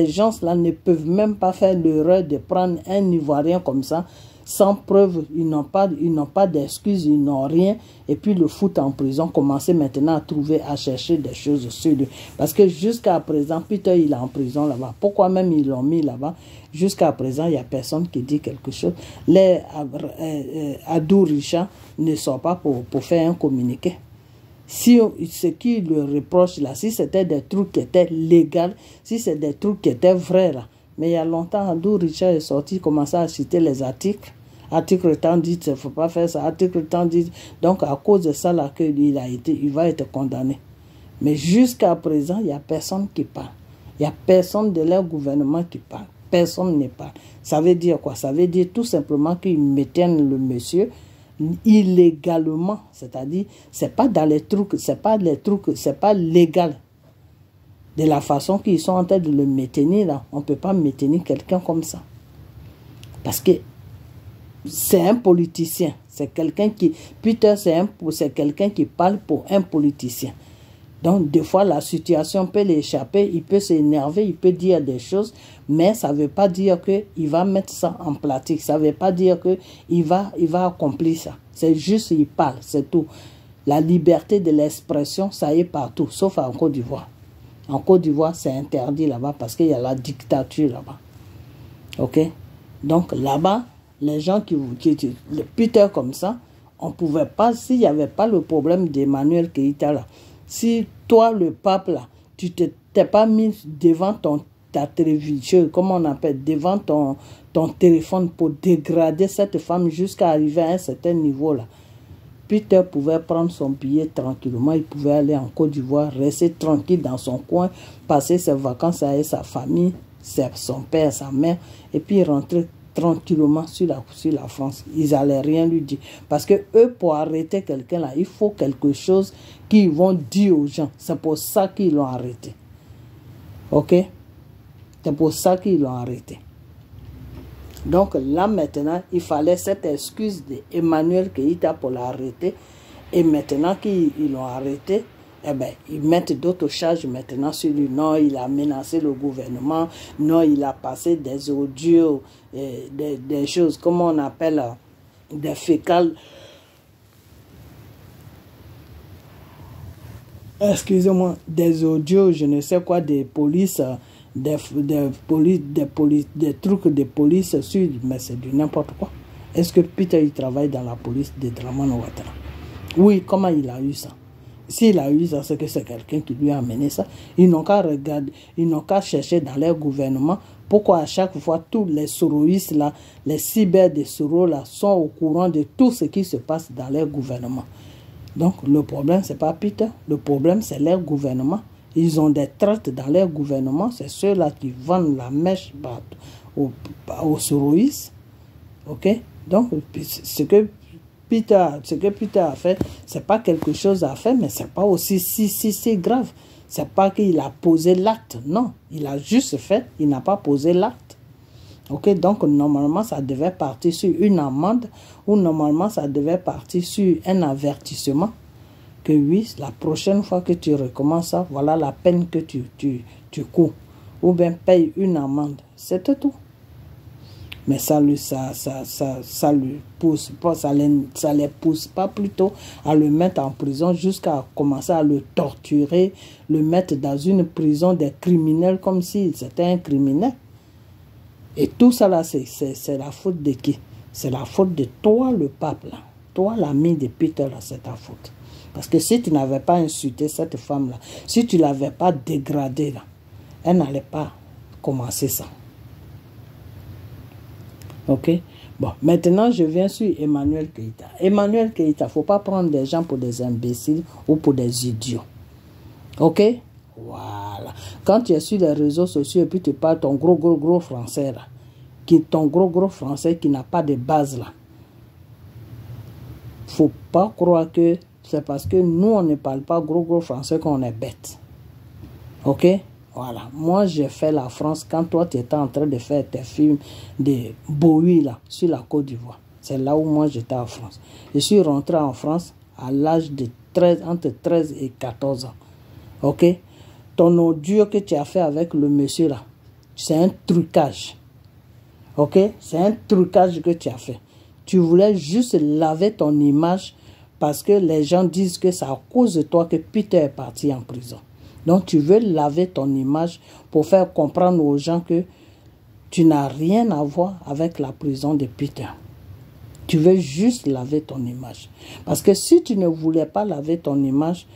gens-là ne peuvent même pas faire l'erreur de prendre un Ivoirien comme ça, sans preuve, ils n'ont pas d'excuses, ils n'ont rien, et puis le foutre en prison, commencer maintenant à chercher des choses sur lui. Parce que jusqu'à présent, Peter, il est en prison là-bas. Pourquoi même ils l'ont mis là-bas? Jusqu'à présent, il n'y a personne qui dit quelque chose. Les Adou Richard ne sont pas pour faire un communiqué. Si ce qui le reproche là, si c'était des trucs qui étaient légaux, si c'est des trucs qui étaient vrais là, mais il y a longtemps, Adou Richard est sorti, commençait à citer les articles. Article tant dit, il ne faut pas faire ça. Article tant dit. Donc, à cause de ça, là, il va être condamné. Mais jusqu'à présent, il n'y a personne qui parle. Il n'y a personne de leur gouvernement qui parle. Personne ne parle. Ça veut dire quoi? Ça veut dire tout simplement qu'ils maintiennent le monsieur illégalement. C'est-à-dire, c'est pas dans les trucs, c'est pas légal. De la façon qu'ils sont en train de le maintenir, là, on ne peut pas maintenir quelqu'un comme ça. Parce que c'est un politicien. C'est quelqu'un qui... Peter, c'est quelqu'un qui parle pour un politicien. Donc, des fois, la situation peut l'échapper, il peut s'énerver, il peut dire des choses, mais ça ne veut pas dire qu'il va mettre ça en pratique. Ça ne veut pas dire qu'il va accomplir ça. C'est juste qu'il parle, c'est tout. La liberté de l'expression, ça y est partout, sauf en Côte d'Ivoire. En Côte d'Ivoire, c'est interdit là-bas parce qu'il y a la dictature là-bas. Ok? Donc là-bas, les gens le Peter comme ça, on ne pouvait pas, s'il n'y avait pas le problème d'Emmanuel Keïta là, si toi, le pape là, tu ne t'es pas mis devant ta télévision, comment on appelle, devant ton téléphone pour dégrader cette femme jusqu'à arriver à un certain niveau là, Peter pouvait prendre son billet tranquillement, il pouvait aller en Côte d'Ivoire, rester tranquille dans son coin, passer ses vacances avec sa famille, son père, sa mère, et puis rentrer tranquillement sur la France. Ils n'allaient rien lui dire. Parce que eux, pour arrêter quelqu'un là, il faut quelque chose qu'ils vont dire aux gens. C'est pour ça qu'ils l'ont arrêté. Ok? C'est pour ça qu'ils l'ont arrêté. Donc là maintenant, il fallait cette excuse d'Emmanuel Keïta pour l'arrêter. Et maintenant qu'ils l'ont arrêté, eh ben, ils mettent d'autres charges maintenant sur lui. Non, il a menacé le gouvernement. Non, il a passé des audios, des choses, comment on appelle, des fécales. Excusez-moi, des audios, je ne sais quoi, des polices. Des trucs de police sur, mais c'est du n'importe quoi. Est-ce que Peter il travaille dans la police de Dramane Ouattara? Oui, comment il a eu ça? S'il a eu ça, c'est que c'est quelqu'un qui lui a amené ça. Ils n'ont qu'à regarder, ils n'ont qu'à chercher dans leur gouvernement pourquoi à chaque fois tous les soroïstes là, les cyber de Soro là sont au courant de tout ce qui se passe dans leur gouvernement. Donc le problème c'est pas Peter, le problème c'est leur gouvernement. Ils ont des traites dans leur gouvernement, c'est ceux-là qui vendent la mèche aux soroïstes. Ok? Donc, ce que Peter a fait, c'est pas quelque chose à faire, mais c'est pas aussi si grave. C'est pas qu'il a posé l'acte, non. Il a juste fait, il n'a pas posé l'acte. Ok? Donc, normalement, ça devait partir sur une amende, ou normalement, ça devait partir sur un avertissement. Que oui, la prochaine fois que tu recommences ça, voilà la peine que tu cours. Ou bien paye une amende. C'était tout. Mais ça lui pousse pas, ça les pousse pas plutôt à le mettre en prison jusqu'à commencer à le torturer, le mettre dans une prison des criminels comme si c'était un criminel. Et tout ça là, c'est la faute de qui? C'est la faute de toi, le pape là. toi l'ami de Peter, là, c'est ta faute. Parce que si tu n'avais pas insulté cette femme-là, si tu ne l'avais pas dégradée, là, elle n'allait pas commencer ça. Ok? Bon, maintenant je viens sur Emmanuel Keïta. Emmanuel Keïta, il ne faut pas prendre des gens pour des imbéciles ou pour des idiots. Ok? Voilà. Quand tu es sur les réseaux sociaux et puis tu parles ton gros français là, ton gros français qui n'a pas de base là, faut pas croire que c'est parce que nous on ne parle pas gros français qu'on est bête. Ok? Voilà. Moi j'ai fait la France quand toi tu étais en train de faire tes films de Bowie là, sur la Côte d'Ivoire. C'est là où moi j'étais en France. Je suis rentré en France à l'âge de 13, entre 13 et 14 ans. Ok? Ton audio que tu as fait avec le monsieur là, c'est un trucage. Ok? C'est un trucage que tu as fait. Tu voulais juste laver ton image parce que les gens disent que c'est à cause de toi que Peter est parti en prison. Donc tu veux laver ton image pour faire comprendre aux gens que tu n'as rien à voir avec la prison de Peter. Tu veux juste laver ton image. Parce que si tu ne voulais pas laver ton image,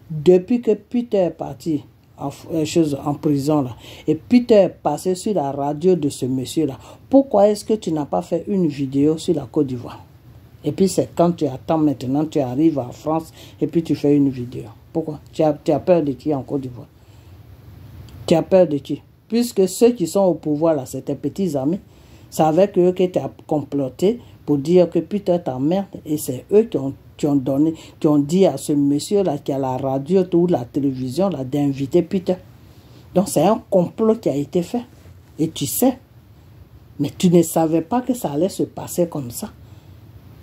depuis que Peter est parti en prison là, et Peter est passé sur la radio de ce monsieur là, pourquoi est-ce que tu n'as pas fait une vidéo sur la Côte d'Ivoire? Et puis c'est quand tu attends maintenant, tu arrives en France et puis tu fais une vidéo. Pourquoi? Tu as peur de qui en Côte d'Ivoire? Tu as peur de qui? Puisque ceux qui sont au pouvoir là, c'est tes petits amis. C'est avec eux que tu as comploté pour dire que Peter t'emmerde et c'est eux qui ont dit à ce monsieur-là qui a la radio ou la télévision là d'inviter Peter. Donc c'est un complot qui a été fait. Et tu sais. Mais tu ne savais pas que ça allait se passer comme ça.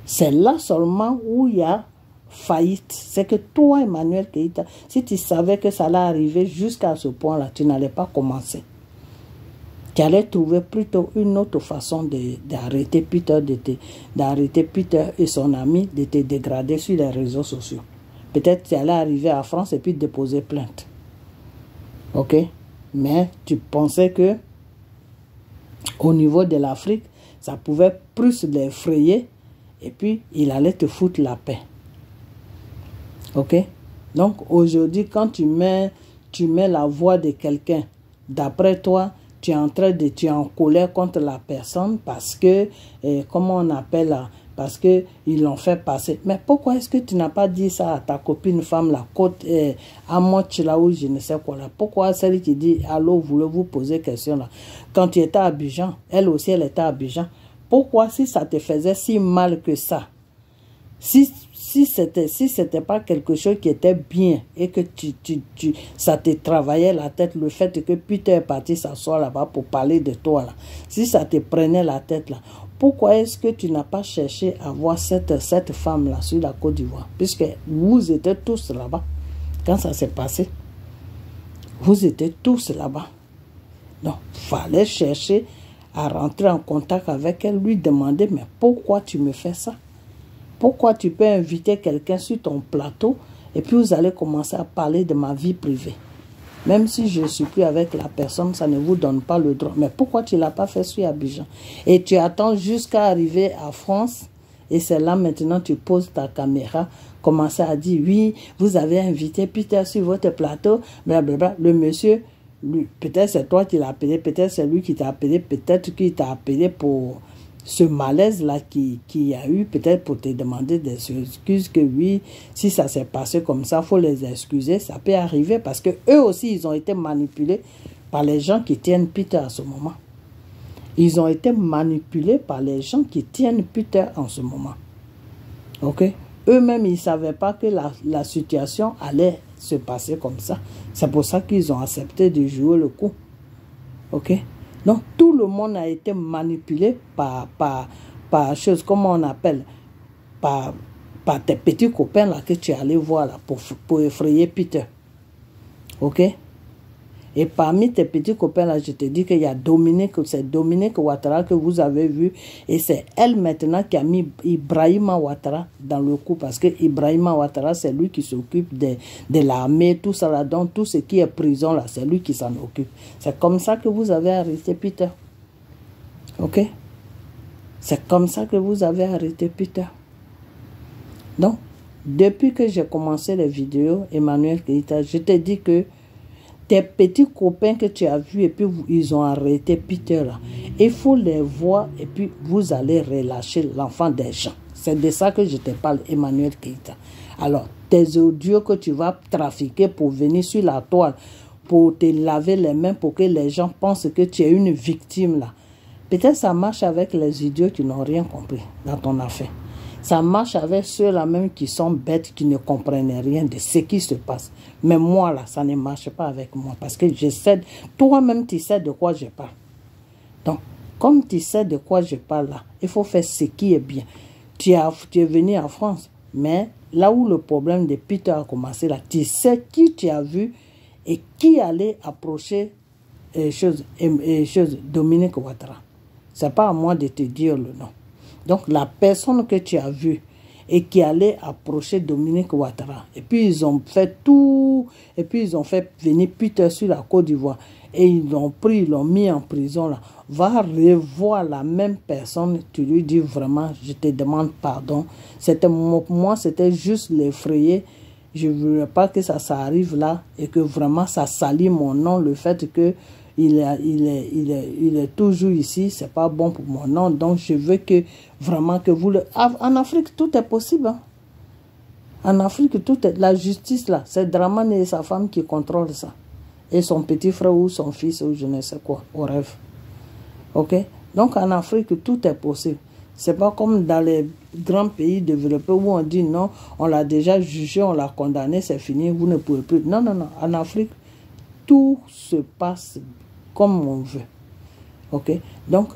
C'est là seulement où il y a faillite. C'est que toi, Emmanuel Keïta, si tu savais que ça allait arriver jusqu'à ce point-là, tu n'allais pas commencer. Tu allais trouver plutôt une autre façon d'arrêter Peter, d'arrêter Peter et son ami de te dégrader sur les réseaux sociaux. Peut-être tu allais arriver à France et puis déposer plainte. Ok? Mais tu pensais que au niveau de l'Afrique, ça pouvait plus l'effrayer et puis il allait te foutre la paix. Ok? Donc aujourd'hui, quand tu mets la voix de quelqu'un, d'après toi, tu es en colère contre la personne parce que, comment on appelle là, parce qu'ils l'ont fait passer. Mais pourquoi est-ce que tu n'as pas dit ça à ta copine femme, la côte, à Moch là où je ne sais quoi là? Pourquoi celle qui dit, allô, voulez-vous poser question là? Quand tu étais à Abidjan, elle aussi elle était à Abidjan. Pourquoi si ça te faisait si mal que ça? Si c'était pas quelque chose qui était bien et que ça te travaillait la tête, le fait que Peter est parti s'asseoir là-bas pour parler de toi là, si ça te prenait la tête là, pourquoi est-ce que tu n'as pas cherché à voir cette femme là sur la Côte d'Ivoire? Puisque vous étiez tous là-bas quand ça s'est passé. Vous étiez tous là-bas. Donc, fallait chercher à rentrer en contact avec elle, lui demander, mais pourquoi tu me fais ça? Pourquoi tu peux inviter quelqu'un sur ton plateau et puis vous allez commencer à parler de ma vie privée? Même si je ne suis plus avec la personne, ça ne vous donne pas le droit. Mais pourquoi tu ne l'as pas fait sur Abidjan? Et tu attends jusqu'à arriver à France et c'est là maintenant tu poses ta caméra, commencer à dire, oui, vous avez invité Peter sur votre plateau, blablabla. Le monsieur, peut-être c'est toi qui l'as appelé, peut-être c'est lui qui t'a appelé, peut-être qu'il t'a appelé pour ce malaise-là qui y a eu, peut-être pour te demander des excuses, que oui, si ça s'est passé comme ça, il faut les excuser, ça peut arriver, parce que eux aussi, ils ont été manipulés par les gens qui tiennent Peter à ce moment. Ils ont été manipulés par les gens qui tiennent Peter en ce moment. Ok? Eux-mêmes, ils ne savaient pas que la situation allait se passer comme ça. C'est pour ça qu'ils ont accepté de jouer le coup. Ok? Donc, tout le monde a été manipulé par chose, comment on appelle, par tes petits copains là que tu es allé voir là pour effrayer Peter. Ok? Et parmi tes petits copains là, je te dis qu'il y a Dominique, c'est Dominique Ouattara que vous avez vu. Et c'est elle maintenant qui a mis Ibrahima Ouattara dans le coup. Parce que Ibrahima Ouattara, c'est lui qui s'occupe de l'armée, tout ça là. Donc tout ce qui est prison là, c'est lui qui s'en occupe. C'est comme ça que vous avez arrêté Peter. Ok? C'est comme ça que vous avez arrêté Peter. Donc, depuis que j'ai commencé les vidéos, Emmanuel Keita, je te dis que tes petits copains que tu as vus et puis ils ont arrêté Peter là, il faut les voir et puis vous allez relâcher l'enfant des gens. C'est de ça que je te parle, Emmanuel Keita. Alors, tes audios que tu vas trafiquer pour venir sur la toile, pour te laver les mains, pour que les gens pensent que tu es une victime là. Peut-être ça marche avec les idiots qui n'ont rien compris dans ton affaire. Ça marche avec ceux-là même qui sont bêtes, qui ne comprennent rien de ce qui se passe. Mais moi, là, ça ne marche pas avec moi. Parce que je sais, toi-même, tu sais de quoi je parle. Donc, comme tu sais de quoi je parle là, il faut faire ce qui est bien. Tu es venu en France, mais là où le problème de Peter a commencé, là, tu sais qui tu as vu et qui allait approcher Dominique Ouattara. Ce n'est pas à moi de te dire le nom. Donc, la personne que tu as vue et qui allait approcher Dominique Ouattara, et puis ils ont fait tout, et puis ils ont fait venir Peter sur la Côte d'Ivoire, et ils l'ont pris, ils l'ont mis en prison, là. Va revoir la même personne, tu lui dis vraiment, je te demande pardon. Moi, c'était juste l'effrayer. Je ne voulais pas que ça arrive là, et que vraiment ça salit mon nom, le fait que il est toujours ici, c'est pas bon pour mon nom. Donc je veux que vraiment que vous le... En Afrique, tout est possible. Hein? En Afrique, tout est... La justice là, c'est Dramane et sa femme qui contrôlent ça. Et son petit frère ou son fils ou je ne sais quoi, au rêve. Ok? Donc en Afrique, tout est possible. C'est pas comme dans les grands pays développés où on dit non, on l'a déjà jugé, on l'a condamné, c'est fini, vous ne pouvez plus. Non, non, non. En Afrique, tout se passe comme on veut. Ok? Donc,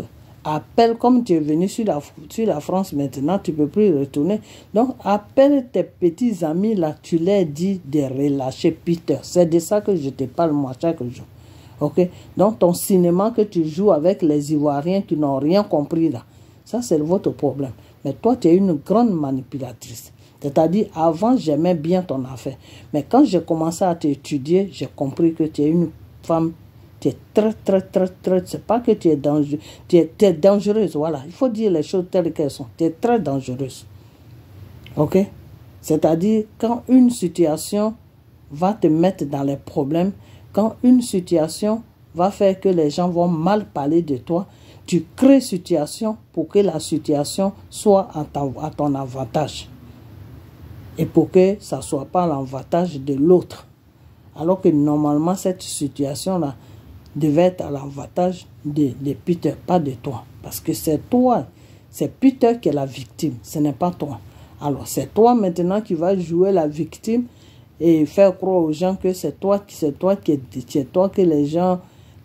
appelle, comme tu es venu sur la France maintenant, tu ne peux plus retourner. Donc, appelle tes petits amis là, tu leur dis de relâcher Peter. C'est de ça que je te parle moi chaque jour. Ok? Donc, ton cinéma que tu joues avec les Ivoiriens qui n'ont rien compris là, ça c'est votre problème. Mais toi, tu es une grande manipulatrice. C'est-à-dire, avant, j'aimais bien ton affaire. Mais quand j'ai commencé à t'étudier, j'ai compris que tu es une femme, tu es très, c'est pas que tu es dangereuse, tu es dangereuse, voilà. Il faut dire les choses telles qu'elles sont. Tu es très dangereuse. Ok? C'est-à-dire, quand une situation va te mettre dans les problèmes, quand une situation va faire que les gens vont mal parler de toi, tu crées situation pour que la situation soit à ton avantage. Et pour que ça ne soit pas l'avantage de l'autre. Alors que normalement, cette situation-là devait être à l'avantage de Peter, pas de toi. Parce que c'est toi, c'est Peter qui est la victime, ce n'est pas toi. Alors c'est toi maintenant qui vas jouer la victime et faire croire aux gens que c'est toi que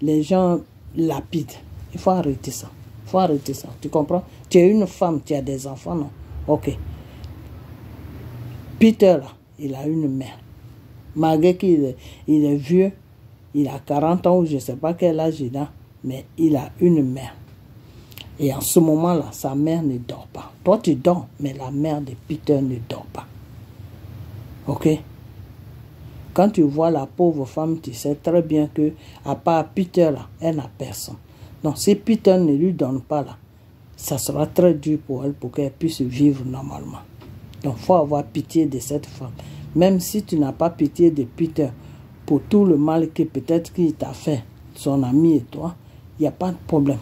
les gens lapident. Il faut arrêter ça. Il faut arrêter ça. Tu comprends? Tu es une femme, tu as des enfants, non? Ok. Peter, là, il a une mère. Malgré qu'il est vieux, il a 40 ans ou je ne sais pas quel âge il a, mais il a une mère. Et en ce moment-là, sa mère ne dort pas. Toi, tu dors, mais la mère de Peter ne dort pas. Ok? Quand tu vois la pauvre femme, tu sais très bien que, à part Peter, là, elle n'a personne. Donc, si Peter ne lui donne pas, là, ça sera très dur pour elle, pour qu'elle puisse vivre normalement. Donc, il faut avoir pitié de cette femme. Même si tu n'as pas pitié de Peter, pour tout le mal que peut-être qu'il t'a fait, son ami et toi, il n'y a pas de problème.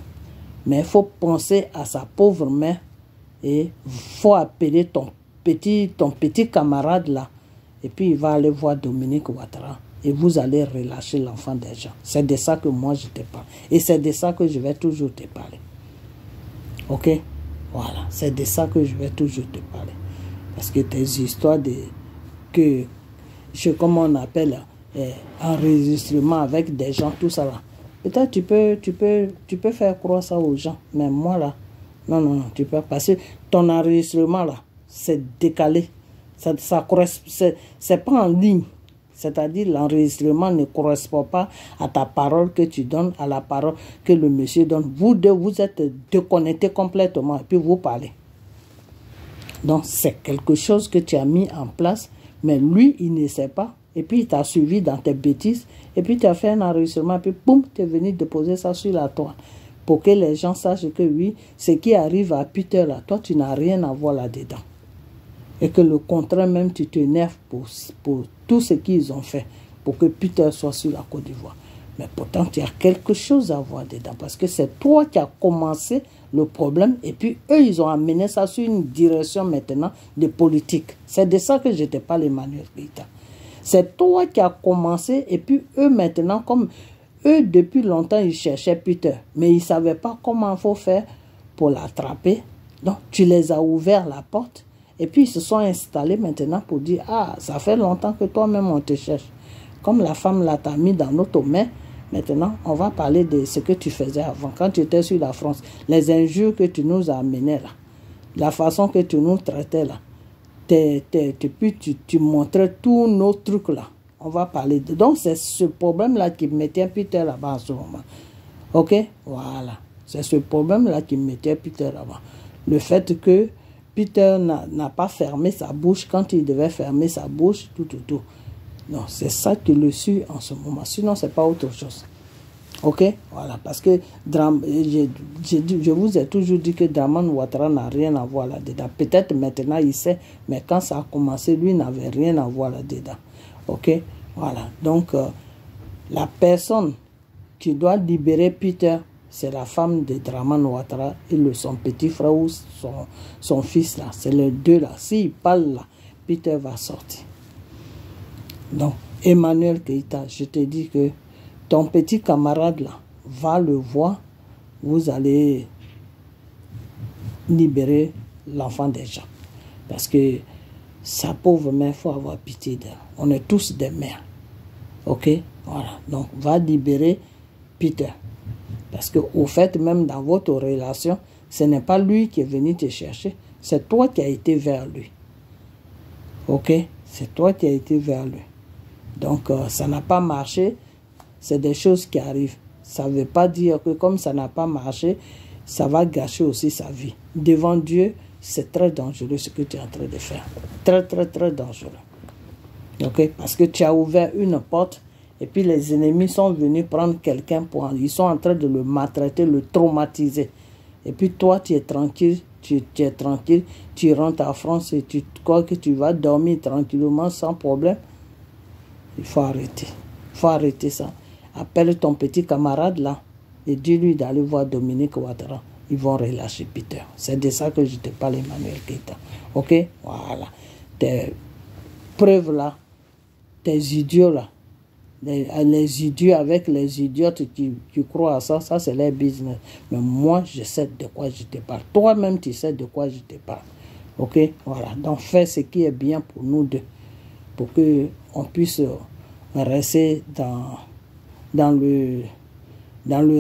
Mais il faut penser à sa pauvre mère et il faut appeler ton petit camarade là. Et puis il va aller voir Dominique Ouattara et vous allez relâcher l'enfant des gens. C'est de ça que moi je te parle. Et c'est de ça que je vais toujours te parler. Ok? Voilà, c'est de ça que je vais toujours te parler. Parce que tes histoires comment on appelle, enregistrement avec des gens, tout ça là. Peut-être tu peux faire croire ça aux gens. Mais moi là, non, tu peux pas. Parce que ton enregistrement là, c'est décalé. C'est pas en ligne. C'est-à-dire l'enregistrement ne correspond pas à ta parole que tu donnes, à la parole que le monsieur donne. Vous deux, vous êtes déconnectés complètement et puis vous parlez. Donc c'est quelque chose que tu as mis en place, mais lui, il ne sait pas. Et puis il t'a suivi dans tes bêtises. Et puis tu as fait un enregistrement, et puis boum, tu es venu déposer ça sur la toile. Pour que les gens sachent que oui, ce qui arrive à Peter là, toi tu n'as rien à voir là-dedans. et que le contraire même, tu t'énerves pour tout ce qu'ils ont fait pour que Peter soit sur la Côte d'Ivoire. Mais pourtant, il y a quelque chose à voir dedans parce que c'est toi qui as commencé le problème et puis eux, ils ont amené ça sur une direction maintenant de politique. C'est de ça que je te parle, Emmanuel Keïta. C'est toi qui as commencé et puis eux maintenant, comme eux depuis longtemps, ils cherchaient Peter, mais ils ne savaient pas comment il faut faire pour l'attraper. Donc, tu les as ouvert la porte et puis ils se sont installés maintenant pour dire, ah, ça fait longtemps que toi-même on te cherche. Comme la femme là t'a mis dans notre main, maintenant, on va parler de ce que tu faisais avant, quand tu étais sur la France, les injures que tu nous as amenées là, la façon que tu nous traitais là, puis tu montrais tous nos trucs là. On va parler de... Donc, c'est ce problème-là qui mettait Peter là-bas en ce moment. Ok? Voilà. C'est ce problème-là qui mettait Peter là-bas. Le fait que Peter n'a pas fermé sa bouche quand il devait fermer sa bouche, tout. Non, c'est ça qui le suit en ce moment. Sinon, ce n'est pas autre chose. Ok? Voilà. Parce que je vous ai toujours dit que Dramane Ouattara n'a rien à voir là-dedans. Peut-être maintenant, il sait, mais quand ça a commencé, lui n'avait rien à voir là-dedans. Ok? Voilà. Donc, la personne qui doit libérer Peter, c'est la femme de Dramane Ouattara et son petit frère ou son fils là. C'est les deux là. S'ils parlent là, Peter va sortir. Donc, Emmanuel Keïta, je te dis que ton petit camarade là va le voir, vous allez libérer l'enfant des gens. Parce que sa pauvre mère, il faut avoir pitié d'elle. On est tous des mères. Ok? Voilà. Donc, va libérer Peter. Parce qu'au fait, même dans votre relation, ce n'est pas lui qui est venu te chercher. C'est toi qui as été vers lui. Ok? C'est toi qui as été vers lui. Donc, ça n'a pas marché. C'est des choses qui arrivent. Ça ne veut pas dire que comme ça n'a pas marché, ça va gâcher aussi sa vie. Devant Dieu, c'est très dangereux ce que tu es en train de faire. Très, très, très dangereux. Ok? Parce que tu as ouvert une porte et puis les ennemis sont venus prendre quelqu'un pour... Ils sont en train de le maltraiter, le traumatiser. Et puis toi, tu es tranquille. Tu es tranquille. Tu rentres en France et tu crois que tu vas dormir tranquillement sans problème. Il faut arrêter. Il faut arrêter ça. Appelle ton petit camarade là et dis-lui d'aller voir Dominique Ouattara. Ils vont relâcher Peter. C'est de ça que je te parle, Emmanuel Keïta. Ok? Voilà. Tes preuves là, tes idiots là, les idiots avec les idiotes qui croient à ça, ça c'est leur business. Mais moi, je sais de quoi je te parle. Toi-même, tu sais de quoi je te parle. Ok? Voilà. Donc, fais ce qui est bien pour nous deux. Pour qu'on puisse rester dans le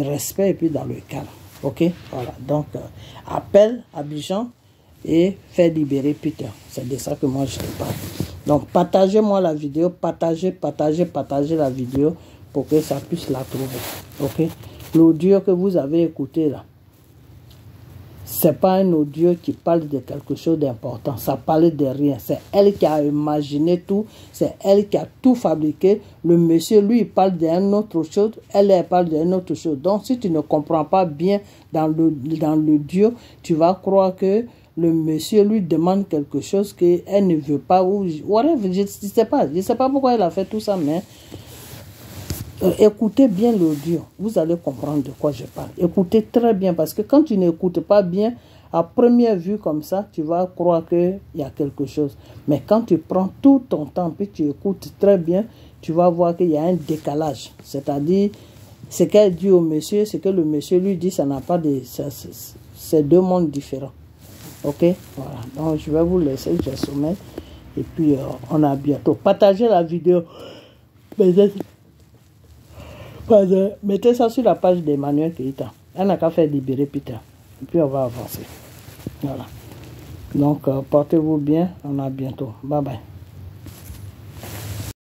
respect et puis dans le calme. Ok? Voilà. Donc, appelle Abidjan et fais libérer Peter. C'est de ça que moi je te parle. Donc, partagez-moi la vidéo. Partagez la vidéo pour que ça puisse la trouver. Ok? L'audio que vous avez écouté là, c'est pas un audio qui parle de quelque chose d'important. Ça parle de rien. C'est elle qui a imaginé tout. C'est elle qui a tout fabriqué. Le monsieur, lui, il parle d'une autre chose. Elle parle d'une autre chose. Donc, si tu ne comprends pas bien dans l'audio, tu vas croire que le monsieur lui demande quelque chose qu'elle ne veut pas. Ou whatever, je ne sais pas pourquoi elle a fait tout ça, mais... écoutez bien l'audio, vous allez comprendre de quoi je parle. Écoutez très bien, parce que quand tu n'écoutes pas bien, à première vue comme ça, tu vas croire qu'il y a quelque chose. Mais quand tu prends tout ton temps, puis tu écoutes très bien, tu vas voir qu'il y a un décalage. C'est-à-dire, ce qu'elle dit au monsieur, ce que le monsieur lui dit, ça n'a pas de... C'est deux mondes différents. Ok? Voilà. Donc, je vais vous laisser, je sommeille. Et puis, on a bientôt. Partagez la vidéo. Mettez ça sur la page d'Emmanuel Keïta. Elle n'a qu'à faire libérer Peter. Et puis on va avancer. Voilà. Donc, portez-vous bien. On a bientôt. Bye bye.